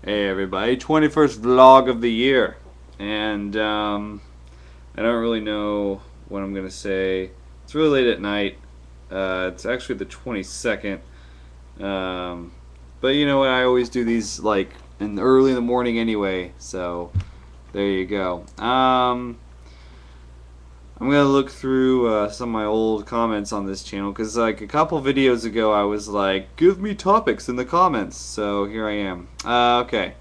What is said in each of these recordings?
Hey everybody, 21st vlog of the year. And I don't really know what I'm gonna say. It's really late at night. It's actually the 22nd. Um, but you know what? I always do these like early in the morning anyway. So there you go. I'm gonna look through some of my old comments on this channel because like a couple videos ago I was like, give me topics in the comments. So here I am. Okay.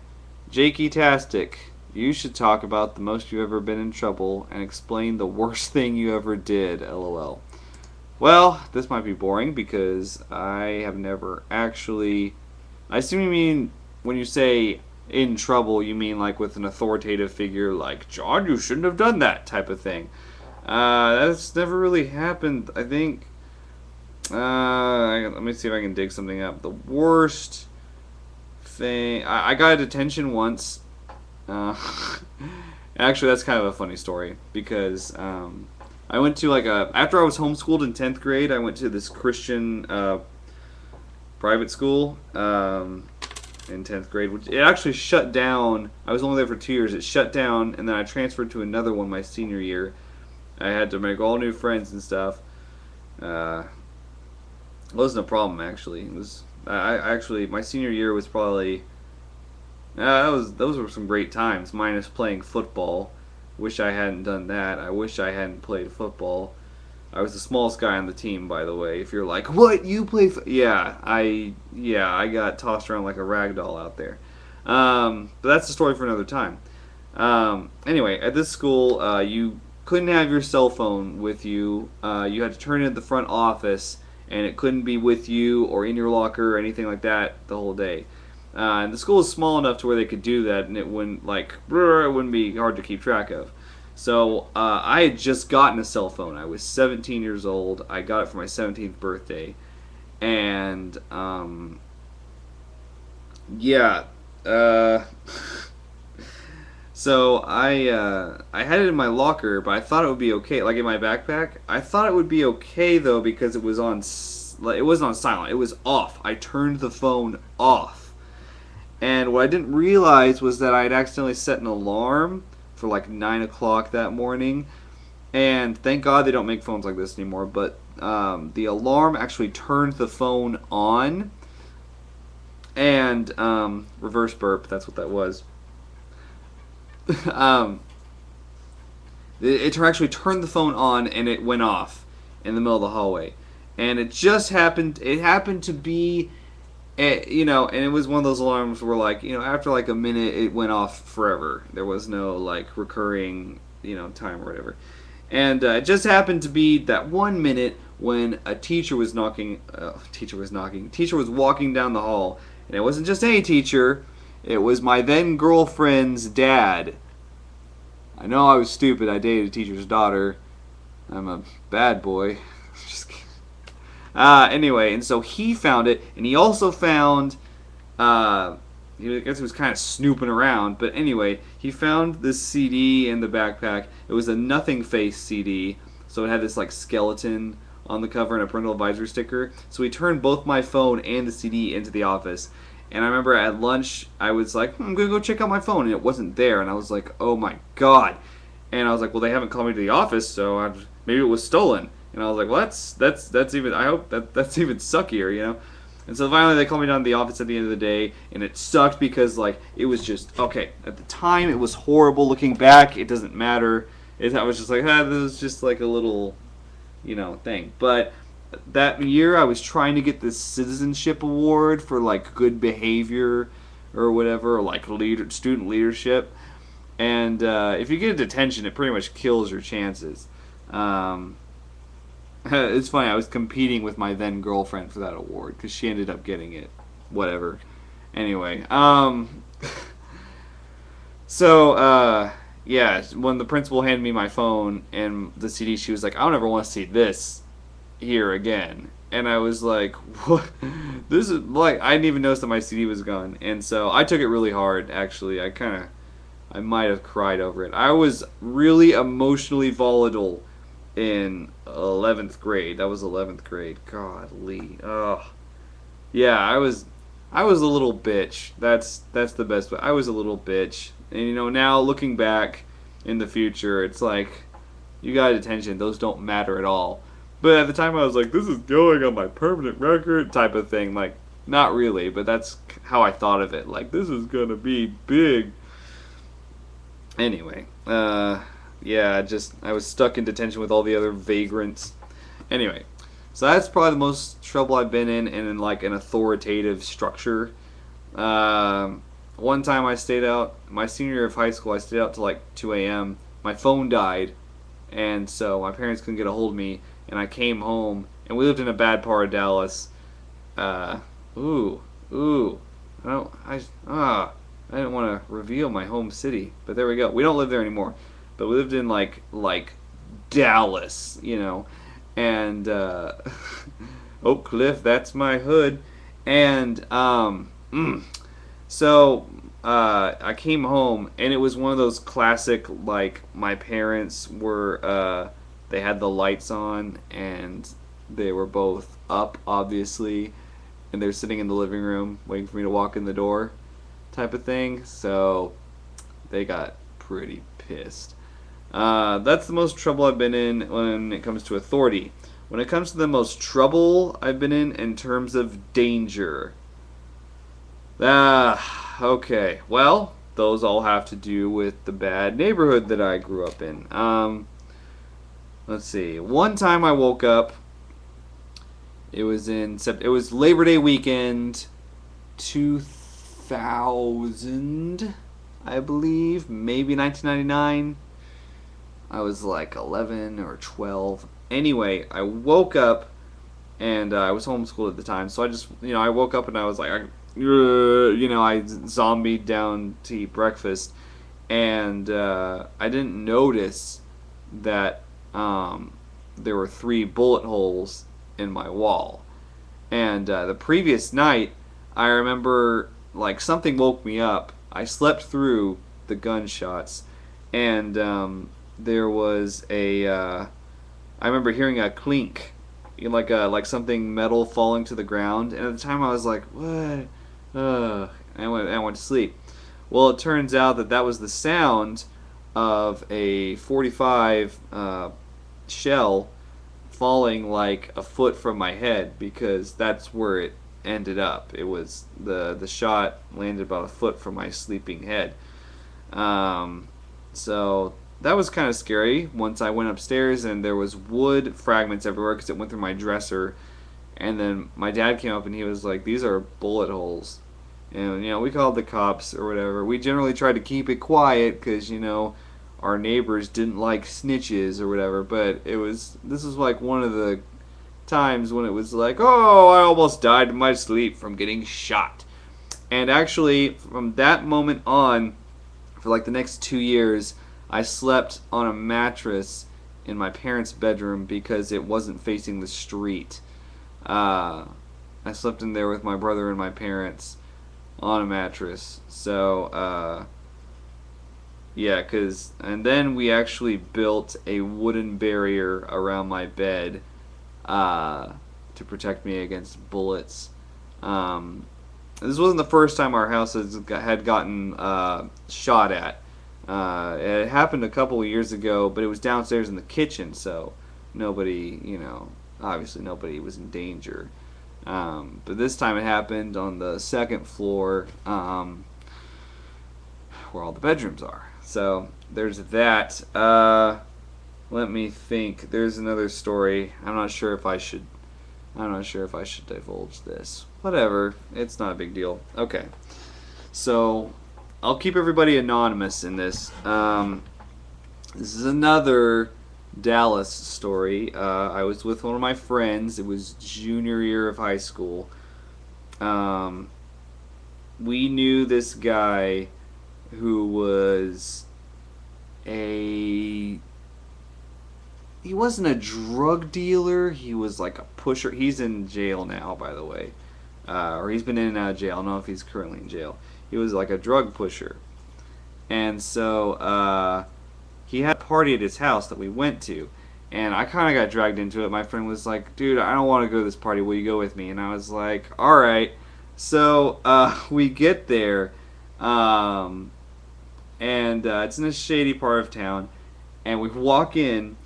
Jakey Tastic, you should talk about the most you've ever been in trouble and explain the worst thing you ever did, lol. Well, this might be boring because I have never actually. I assume you mean when you say in trouble, you mean like with an authoritative figure like, John, you shouldn't have done that type of thing. That's never really happened, I think. Let me see if I can dig something up. The worst thing. I got a detention once. Uh, Actually, that's kind of a funny story because I went to like a after I was homeschooled in 10th grade. I went to this Christian private school in 10th grade, which it actually shut down. I was only there for 2 years. It shut down, and then I transferred to another one my senior year. I had to make all new friends and stuff. It wasn't a problem actually. It was I actually my senior year was probably those were some great times. Minus playing football. Wish I hadn't done that. I wish I hadn't played football. I was the smallest guy on the team, by the way. If you're like, what you play? Yeah, I got tossed around like a rag doll out there. But that's the story for another time. Anyway, at this school, you couldn't have your cell phone with you. You had to turn it at the front office, and it couldn't be with you or in your locker or anything like that the whole day. And the school is small enough to where they could do that, and it wouldn't it wouldn't be hard to keep track of. So I had just gotten a cell phone. I was 17 years old. I got it for my 17th birthday, and yeah. Uh, So I had it in my locker, but I thought it would be okay, like in my backpack. I thought it would be okay though because it wasn't on silent. It was off. I turned the phone off, and what I didn't realize was that I had accidentally set an alarm for like 9 o'clock that morning. And thank God they don't make phones like this anymore. But the alarm actually turned the phone on, and reverse burp. That's what that was. um, it actually turned the phone on and it went off in the middle of the hallway, and it just happened. It happened to be, and it was one of those alarms where like after like a minute it went off forever. There was no like recurring time or whatever, and it just happened to be that 1 minute when a teacher was knocking. Teacher was walking down the hall, and it wasn't just any teacher. It was my then girlfriend's dad. I know I was stupid. I dated a teacher's daughter. I'm a bad boy. Just kidding. Anyway, and so he found it, and he also found. I guess he was kind of snooping around, but anyway, he found this CD in the backpack. It was a Nothing Face CD, so it had this like skeleton on the cover and a parental advisory sticker. So he turned both my phone and the CD into the office. And I remember at lunch, I was like, I'm going to go check out my phone. And it wasn't there. And I was like, oh my God. And I was like, well, they haven't called me to the office, so maybe it was stolen. And I was like, well, that's even, I hope that's even suckier. And so finally they called me down to the office at the end of the day. And it sucked because, like, it was just, okay, at the time it was horrible. Looking back, it doesn't matter. I was just like, this is just like a little, thing. But that year I was trying to get this citizenship award for like good behavior or whatever, or like student leadership. And if you get a detention, it pretty much kills your chances. It's funny. I was competing with my then girlfriend for that award because she ended up getting it. Whatever. Anyway, so yeah, when the principal handed me my phone and the CD, she was like, "I don't ever want to see this here again." And I was like, what? This is like, I didn't even notice that my CD was gone. And so I took it really hard, actually. I might have cried over it. I was really emotionally volatile in 11th grade. That was 11th grade. Godly. Oh. Yeah, I was a little bitch. That's the best way. I was a little bitch. And now looking back in the future, it's like you got attention. Those don't matter at all. But at the time, I was like, this is going on my permanent record type of thing. Like, not really, but that's how I thought of it. Like, this is gonna be big. Anyway, yeah, I was stuck in detention with all the other vagrants. Anyway, so that's probably the most trouble I've been in like an authoritative structure. One time I stayed out, my senior year of high school, I stayed out till like 2 a.m. My phone died, and so my parents couldn't get a hold of me, and I came home, and we lived in a bad part of Dallas. Uh, ooh, ooh, I didn't want to reveal my home city, but there we go. We don't live there anymore, but we lived in like Dallas, and Oak Cliff. That's my hood, and so I came home, and it was one of those classic, like, my parents were they had the lights on, and they were both up, obviously, and they're sitting in the living room waiting for me to walk in the door, type of thing. So they got pretty pissed. That's the most trouble I've been in when it comes to authority. When it comes to the most trouble I've been in terms of danger. Okay. Well, those all have to do with the bad neighborhood that I grew up in. Let's see. One time I woke up. It was Labor Day weekend, 2000, I believe, maybe 1999. I was like 11 or 12. Anyway, I woke up, and I was homeschooled at the time, so I woke up and I was like, I zombied down to eat breakfast, and I didn't notice that there were 3 bullet holes in my wall. And the previous night, I remember, like, something woke me up. I slept through the gunshots, and there was I remember hearing a clink, like something metal falling to the ground. And at the time, I was like, "What?" And I went to sleep. Well, it turns out that was the sound of a 45 shell falling like a foot from my head, because that's where it ended up. It was the shot landed about a foot from my sleeping head. So that was kind of scary. Once I went upstairs, and there was wood fragments everywhere because it went through my dresser. And then my dad came up, and he was like, "These are bullet holes." And we called the cops or whatever. We generally tried to keep it quiet because our neighbors didn't like snitches or whatever, but this was like one of the times when it was like, oh, I almost died in my sleep from getting shot. And actually, from that moment on, for like the next 2 years, I slept on a mattress in my parents' bedroom because it wasn't facing the street. I slept in there with my brother and my parents on a mattress. So, yeah, and then we actually built a wooden barrier around my bed to protect me against bullets. This wasn't the first time our house had gotten shot at. It happened a couple of years ago, but it was downstairs in the kitchen, so nobody, obviously nobody was in danger. But this time it happened on the second floor, where all the bedrooms are. So there's that. Let me think. There's another story. I'm not sure if I should divulge this. Whatever. It's not a big deal. Okay. So I'll keep everybody anonymous in this. This is another Dallas story. I was with one of my friends. It was junior year of high school. We knew this guy who was he wasn't a drug dealer. He was like a pusher. He's in jail now, by the way. Or he's been in and out of jail. I don't know if he's currently in jail. He was like a drug pusher. And so he had a party at his house that we went to. And I kind of got dragged into it. My friend was like, dude, I don't want to go to this party. Will you go with me? And I was like, all right. So we get there, um, and it's in a shady part of town, and we walk in,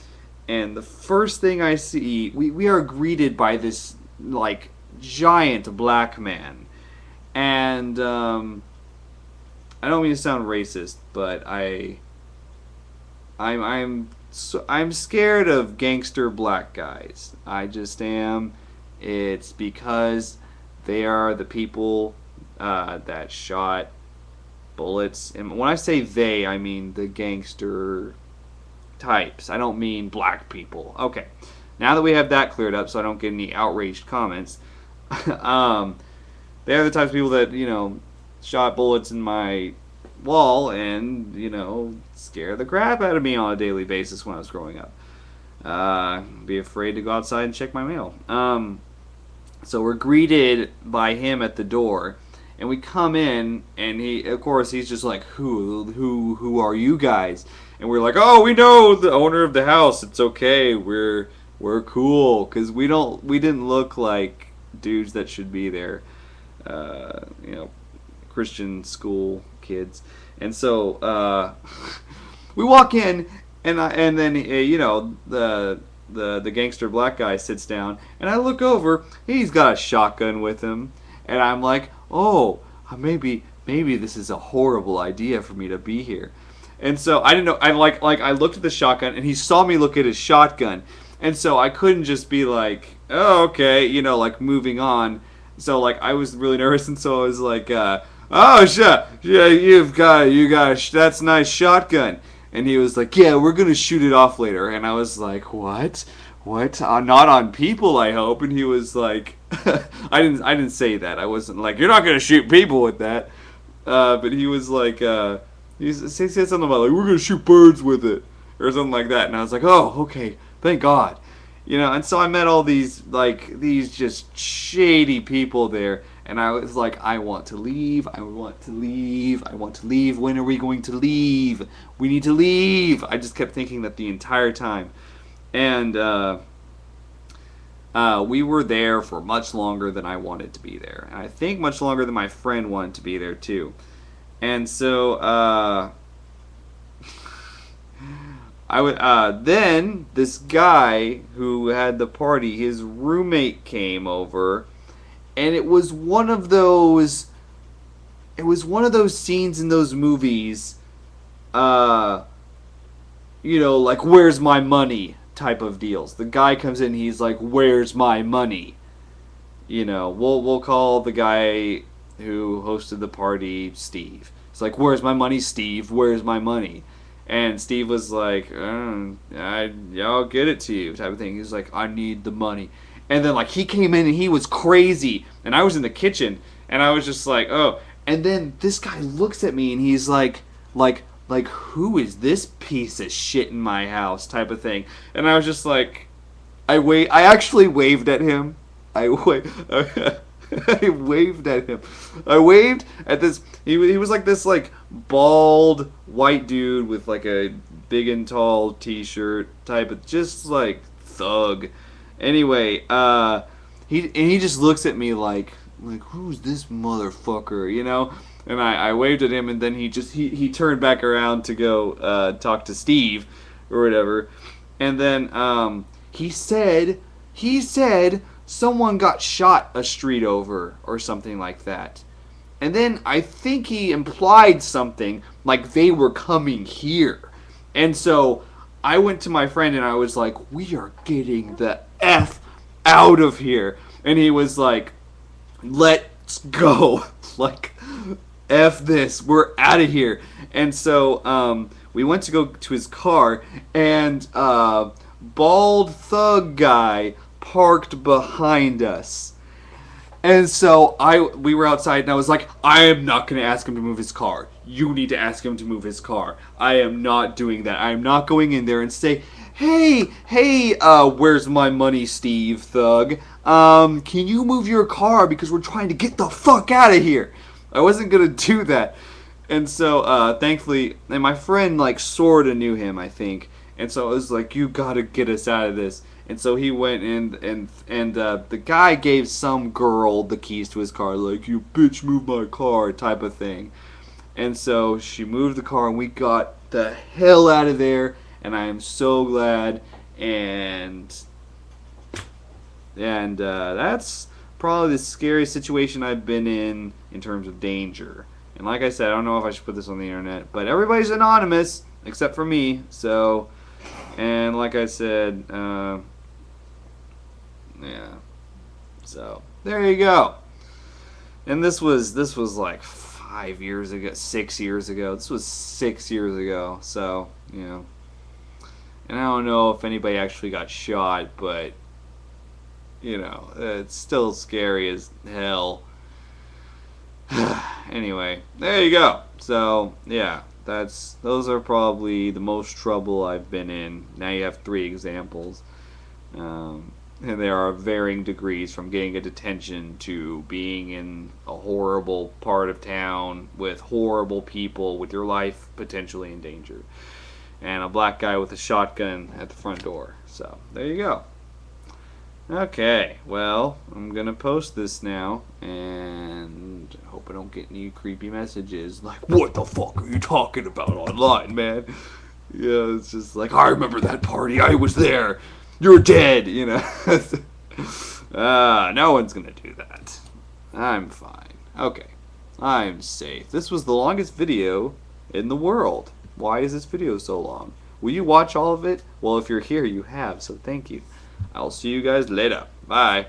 and the first thing I see, we are greeted by this like giant black man, and I don't mean to sound racist, but I'm scared of gangster black guys. I just am. It's because they are the people that shot bullets, and when I say they, I mean the gangster types. I don't mean black people. Okay, now that we have that cleared up, so I don't get any outraged comments, um, they are the types of people that shot bullets in my wall and scare the crap out of me on a daily basis when I was growing up. Be afraid to go outside and check my mail. So we're greeted by him at the door, and we come in, and of course, he's just like, who are you guys? And we're like, oh, we know the owner of the house. It's okay. We're cool because we didn't look like dudes that should be there. Christian school kids, and so we walk in, and then the gangster black guy sits down, and I look over. He's got a shotgun with him, and I'm like, oh, maybe this is a horrible idea for me to be here. And so I didn't know. I I looked at the shotgun, and he saw me look at his shotgun, and so I couldn't just be like, oh, okay, moving on. So I was really nervous, and so I was like, oh shit, yeah, you got that's a nice shotgun. And he was like, yeah, we're gonna shoot it off later. And I was like, what? Not on people, I hope. And he was like, I didn't say that. I wasn't like, you're not gonna shoot people with that. But he was like, he said something about like, we're gonna shoot birds with it or something like that. And I was like, oh, okay, thank God. And so I met all these just shady people there, and I was like, I want to leave. When are we going to leave? We need to leave. I just kept thinking that the entire time, and we were there for much longer than I wanted to be there, and I think much longer than my friend wanted to be there too, and so then this guy who had the party, his roommate came over, and it was one of those scenes in those movies, like where's my money type of deals. The guy comes in, he's like, where's my money? We'll call the guy who hosted the party Steve. It's like, where's my money, Steve? Where's my money? And Steve was like, I'll get it to you, type of thing. He was like, I need the money. And then, he came in and he was crazy. And I was in the kitchen, and I was just like, oh. And then this guy looks at me, and he's like, who is this piece of shit in my house, type of thing. And I was just like, I actually waved at him. I waved at him. I waved at this. He was like this bald white dude with a big and tall t-shirt type of just thug. Anyway, he just looks at me like who's this motherfucker, And I waved at him, and then he turned back around to go talk to Steve or whatever, and then he said someone got shot a street over or something like that. And then I think he implied something like they were coming here. And so I went to my friend and I was like, we are getting the F out of here. And he was like, let's go. F this. We're out of here. And so we went to go to his car, and bald thug guy parked behind us. And so we were outside, and I was like, I am not going to ask him to move his car. You need to ask him to move his car. I am not doing that. I am not going in there and say, hey, where's my money, Steve, thug? Can you move your car because we're trying to get the fuck out of here? I wasn't going to do that. And so, thankfully, and my friend, sort of knew him, I think. And so I was like, you got to get us out of this. And so he went and the guy gave some girl the keys to his car, like, you bitch, move my car, type of thing. And so she moved the car, and we got the hell out of there. And I am so glad. And that's probably the scariest situation I've been in terms of danger. And like I said, I don't know if I should put this on the internet, but everybody's anonymous except for me. So, and like I said, yeah. So there you go. And this was like 5 years ago, 6 years ago. This was 6 years ago. So and I don't know if anybody actually got shot, but it's still scary as hell. Anyway, there you go. So yeah, those are probably the most trouble I've been in. Now you have 3 examples, and there are varying degrees from getting a detention to being in a horrible part of town with horrible people, with your life potentially in danger, and a black guy with a shotgun at the front door. So there you go. Okay, well, I'm gonna post this now, and hope I don't get any creepy messages like, what the fuck are you talking about online, man? Yeah, it's just like, I remember that party, I was there, you're dead, no one's gonna do that. I'm fine. Okay, I'm safe. This was the longest video in the world. Why is this video so long? Will you watch all of it? Well, if you're here, you have, so thank you. I'll see you guys later. Bye.